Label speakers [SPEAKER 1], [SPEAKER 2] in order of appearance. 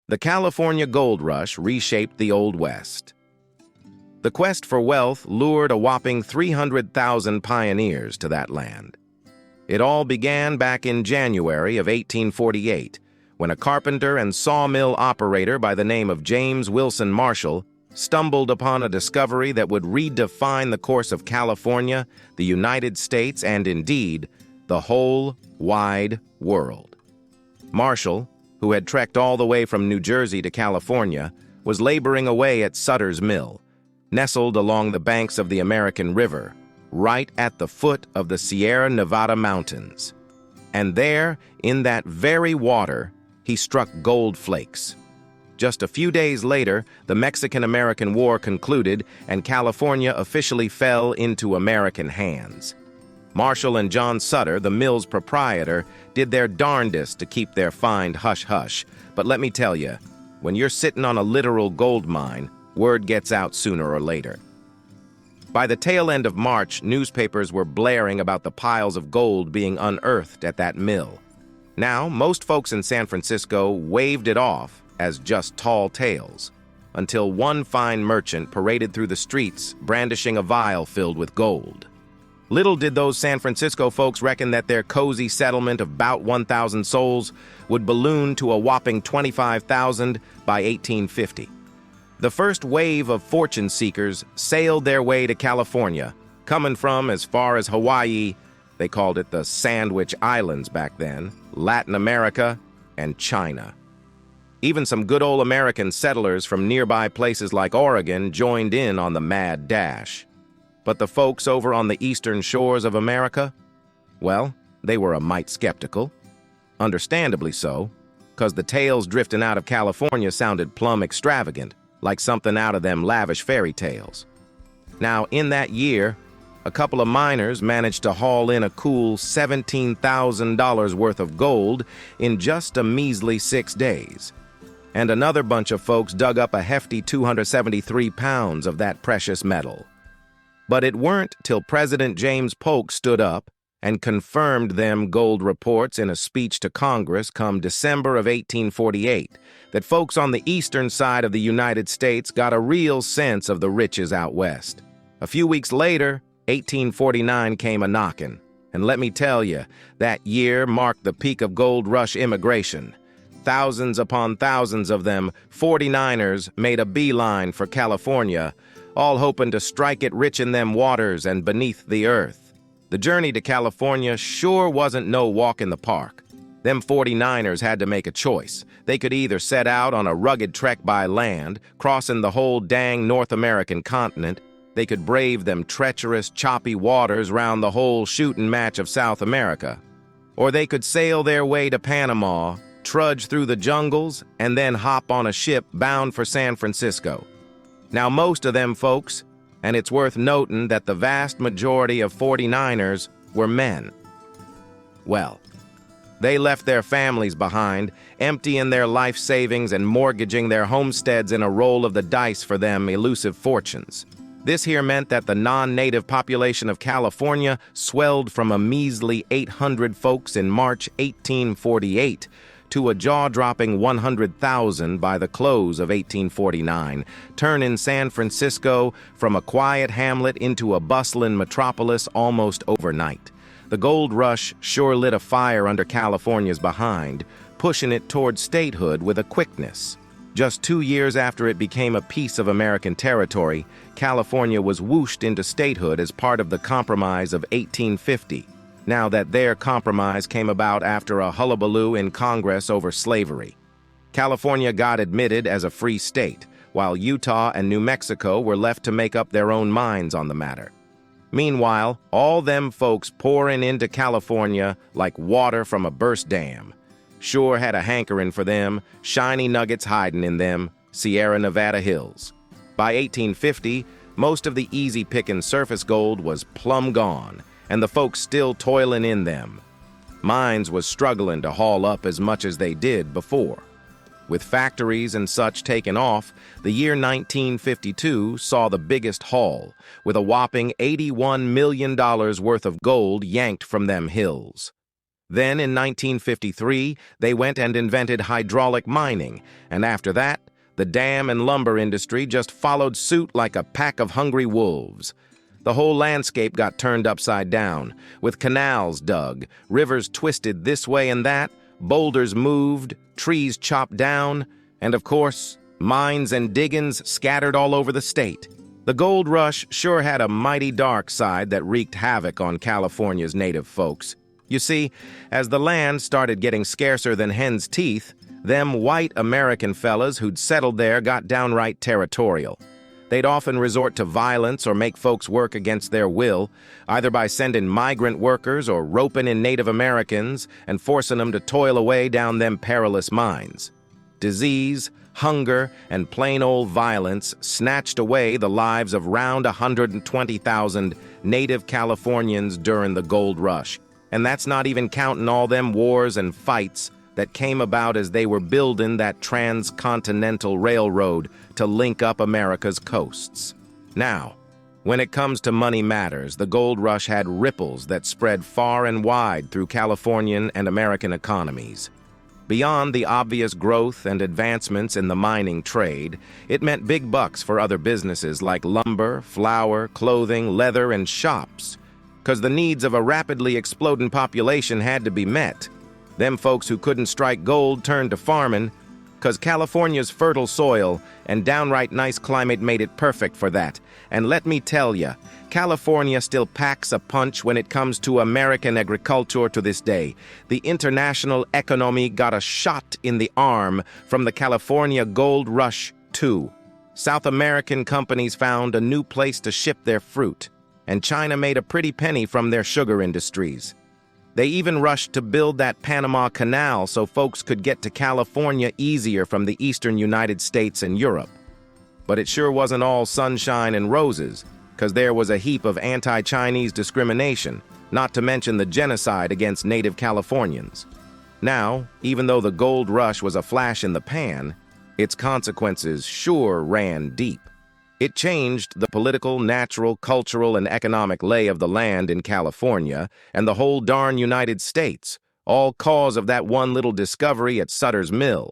[SPEAKER 1] The California Gold Rush reshaped the Old West. The quest for wealth lured a whopping 300,000 pioneers to that land. It all began back in January of 1848, when a carpenter and sawmill operator by the name of James Wilson Marshall stumbled upon a discovery that would redefine the course of California, the United States, and indeed, the whole wide world. Marshall, who had trekked all the way from New Jersey to California, was laboring away at Sutter's mill, nestled along the banks of the American River, right at the foot of the Sierra Nevada mountains. And there, in that very water, he struck gold flakes. Just a few days later, the Mexican-American War concluded and California officially fell into American hands. Marshall and John Sutter, the mill's proprietor, did their darndest to keep their find hush-hush. But let me tell you, when you're sitting on a literal gold mine, word gets out sooner or later. By the tail end of March, newspapers were blaring about the piles of gold being unearthed at that mill. Now, most folks in San Francisco waved it off as just tall tales, until one fine merchant paraded through the streets brandishing a vial filled with gold. Little did those San Francisco folks reckon that their cozy settlement of about 1,000 souls would balloon to a whopping 25,000 by 1850. The first wave of fortune seekers sailed their way to California, coming from as far as Hawaii, they called it the Sandwich Islands back then, Latin America, and China. Even some good old American settlers from nearby places like Oregon joined in on the mad dash. But the folks over on the eastern shores of America, well, they were a mite skeptical. Understandably so, 'cause the tales drifting out of California sounded plumb extravagant, like something out of them lavish fairy tales. Now, in that year, a couple of miners managed to haul in a cool $17,000 worth of gold in just a measly 6 days. And another bunch of folks dug up a hefty 273 pounds of that precious metal. But it weren't till President James Polk stood up and confirmed them gold reports in a speech to Congress come December of 1848 that folks on the eastern side of the United States got a real sense of the riches out west. A few weeks later, 1849 came a-knockin', and let me tell you, that year marked the peak of gold rush immigration. Thousands upon thousands of them 49ers made a beeline for California, all hoping to strike it rich in them waters and beneath the earth. The journey to California sure wasn't no walk in the park. Them 49ers had to make a choice. They could either set out on a rugged trek by land, crossing the whole dang North American continent. They could brave them treacherous, choppy waters round the whole shooting match of South America. Or they could sail their way to Panama, trudge through the jungles, and then hop on a ship bound for San Francisco. Now, most of them folks, and it's worth noting that the vast majority of 49ers were men. Well, they left their families behind, emptying their life savings and mortgaging their homesteads in a roll of the dice for them elusive fortunes. This here meant that the non-native population of California swelled from a measly 800 folks in March 1848 to a jaw-dropping 100,000 by the close of 1849, turning San Francisco from a quiet hamlet into a bustling metropolis almost overnight. The gold rush sure lit a fire under California's behind, pushing it toward statehood with a quickness. Just 2 years after it became a piece of American territory, California was whooshed into statehood as part of the Compromise of 1850. Now that their compromise came about after a hullabaloo in Congress over slavery. California got admitted as a free state, while Utah and New Mexico were left to make up their own minds on the matter. Meanwhile, all them folks pouring into California like water from a burst dam sure had a hankering for them, shiny nuggets hiding in them Sierra Nevada hills. By 1850, most of the easy-picking surface gold was plumb gone, and the folks still toiling in them. Mines was struggling to haul up as much as they did before. With factories and such taken off, the year 1952 saw the biggest haul, with a whopping $81 million worth of gold yanked from them hills. Then in 1953, they went and invented hydraulic mining, and after that, the dam and lumber industry just followed suit like a pack of hungry wolves. The whole landscape got turned upside down, with canals dug, rivers twisted this way and that, boulders moved, trees chopped down, and of course, mines and diggings scattered all over the state. The gold rush sure had a mighty dark side that wreaked havoc on California's native folks. You see, as the land started getting scarcer than hen's teeth, them white American fellas who'd settled there got downright territorial. They'd often resort to violence or make folks work against their will, either by sending migrant workers or roping in Native Americans and forcing them to toil away down them perilous mines. Disease, hunger, and plain old violence snatched away the lives of round 120,000 native Californians during the gold rush. And that's not even counting all them wars and fights that came about as they were building that transcontinental railroad to link up America's coasts. Now, when it comes to money matters, the gold rush had ripples that spread far and wide through Californian and American economies. Beyond the obvious growth and advancements in the mining trade, it meant big bucks for other businesses like lumber, flour, clothing, leather, and shops. Because the needs of a rapidly exploding population had to be met. Them folks who couldn't strike gold turned to farming, because California's fertile soil and downright nice climate made it perfect for that. And let me tell ya, California still packs a punch when it comes to American agriculture to this day. The international economy got a shot in the arm from the California gold rush, too. South American companies found a new place to ship their fruit, and China made a pretty penny from their sugar industries. They even rushed to build that Panama Canal so folks could get to California easier from the eastern United States and Europe. But it sure wasn't all sunshine and roses, because there was a heap of anti-Chinese discrimination, not to mention the genocide against native Californians. Now, even though the gold rush was a flash in the pan, its consequences sure ran deep. It changed the political, natural, cultural, and economic lay of the land in California and the whole darn United States, all cause of that one little discovery at Sutter's mill.